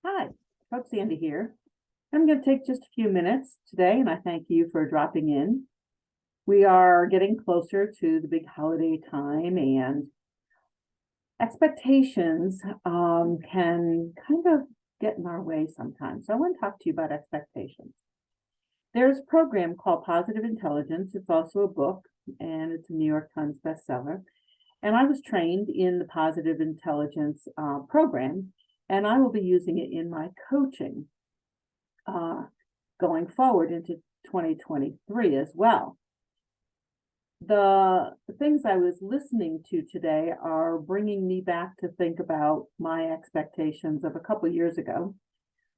Hi, Coach Sandy here. I'm going to take just a few minutes today, and I thank you for dropping in. We are getting closer to the big holiday time, and expectations can kind of get in our way sometimes. So I want to talk to you about expectations. There's a program called Positive Intelligence. It's also a book, and it's a New York Times bestseller. And I was trained in the Positive Intelligence program, and I will be using it in my coaching going forward into 2023 as well. The things I was listening to today are bringing me back to think about my expectations of a couple years ago.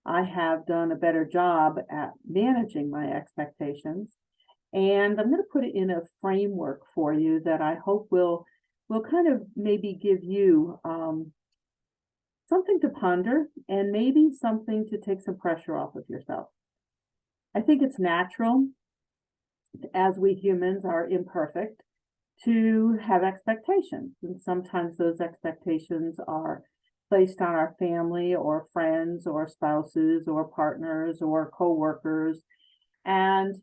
I have done a better job at managing my expectations, and I'm going to put it in a framework for you that I hope will kind of maybe give you something to ponder and maybe something to take some pressure off of yourself. I think it's natural, as we humans are imperfect, to have expectations. And sometimes those expectations are placed on our family or friends or spouses or partners or coworkers. And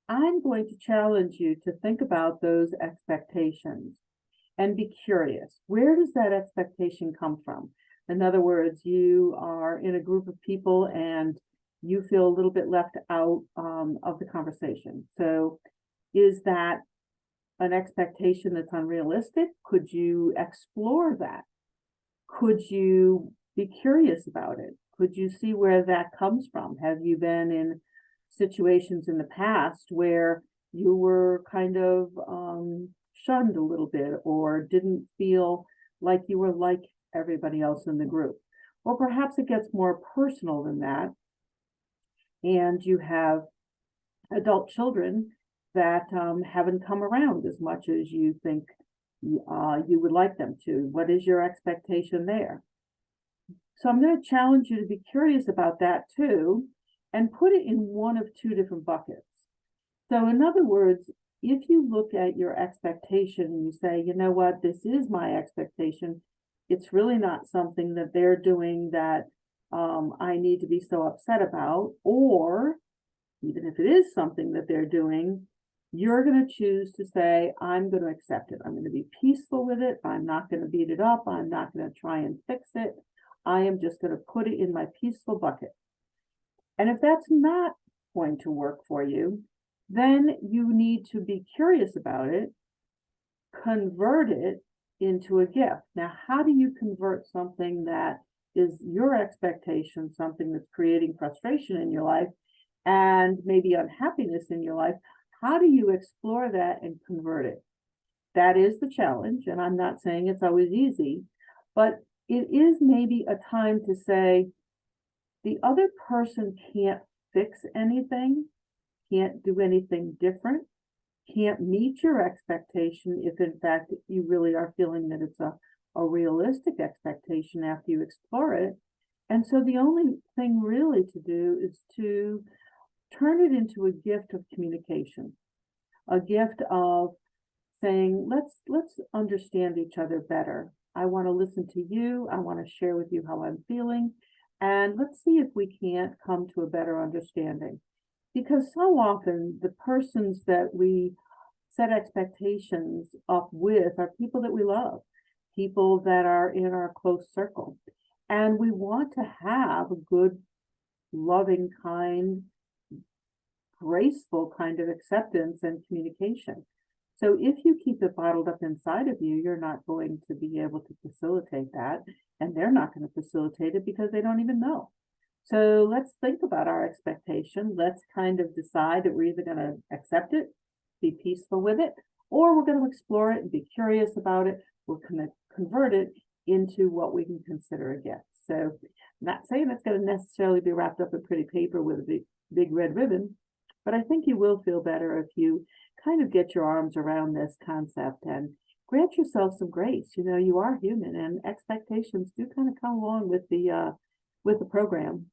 I'm going to challenge you to think about those expectations and be curious. Where does that expectation come from? In other words, you are in a group of people and you feel a little bit left out of the conversation. So is that an expectation that's unrealistic? Could you explore that? Could you be curious about it? Could you see where that comes from? Have you been in situations in the past where you were kind of shunned a little bit or didn't feel like you were like everybody else in the group? Or perhaps it gets more personal than that, and you have adult children that haven't come around as much as you think you would like them to. What is your expectation there? So I'm going to challenge you to be curious about that too, and put it in one of two different buckets. So in other words, if you look at your expectation and you say, you know what, this is my expectation, it's really not something that they're doing that I need to be so upset about, or even if it is something that they're doing, you're going to choose to say, I'm going to accept it. I'm going to be peaceful with it. I'm not going to beat it up. I'm not going to try and fix it. I am just going to put it in my peaceful bucket. And if that's not going to work for you, then you need to be curious about it, convert it into a gift. Now, how do you convert something that is your expectation, something that's creating frustration in your life and maybe unhappiness in your life? How do you explore that and convert it? That is the challenge. And I'm not saying it's always easy, but it is maybe a time to say the other person can't fix anything, can't do anything different, can't meet your expectation if in fact you really are feeling that it's a realistic expectation after you explore it. And so the only thing really to do is to turn it into a gift of communication, a gift of saying, let's understand each other better. I want to listen to you. I want to share with you how I'm feeling. And let's see if we can't come to a better understanding. Because so often the persons that we set expectations up with are people that we love, people that are in our close circle. And we want to have a good, loving, kind, graceful kind of acceptance and communication. So if you keep it bottled up inside of you, you're not going to be able to facilitate that. And they're not going to facilitate it because they don't even know. So let's think about our expectation. Let's kind of decide that we're either going to accept it, be peaceful with it, or we're going to explore it and be curious about it. We're going to convert it into what we can consider a gift. So I'm not saying it's going to necessarily be wrapped up in pretty paper with a big red ribbon, but I think you will feel better if you kind of get your arms around this concept and grant yourself some grace. You know, you are human, and expectations do kind of come along with the program.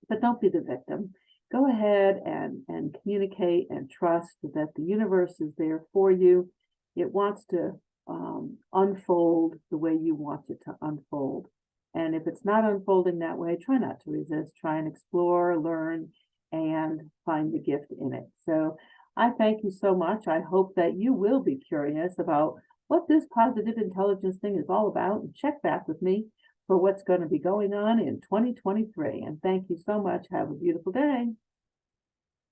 But don't be the victim. Go ahead and communicate and trust that the universe is there for you. It wants to unfold the way you want it to unfold. And if it's not unfolding that way, try not to resist, try and explore, learn, and find the gift in it. So I thank you so much. I hope that you will be curious about what this positive intelligence thing is all about and check back with me for what's going to be going on in 2023. And thank you so much. Have a beautiful day.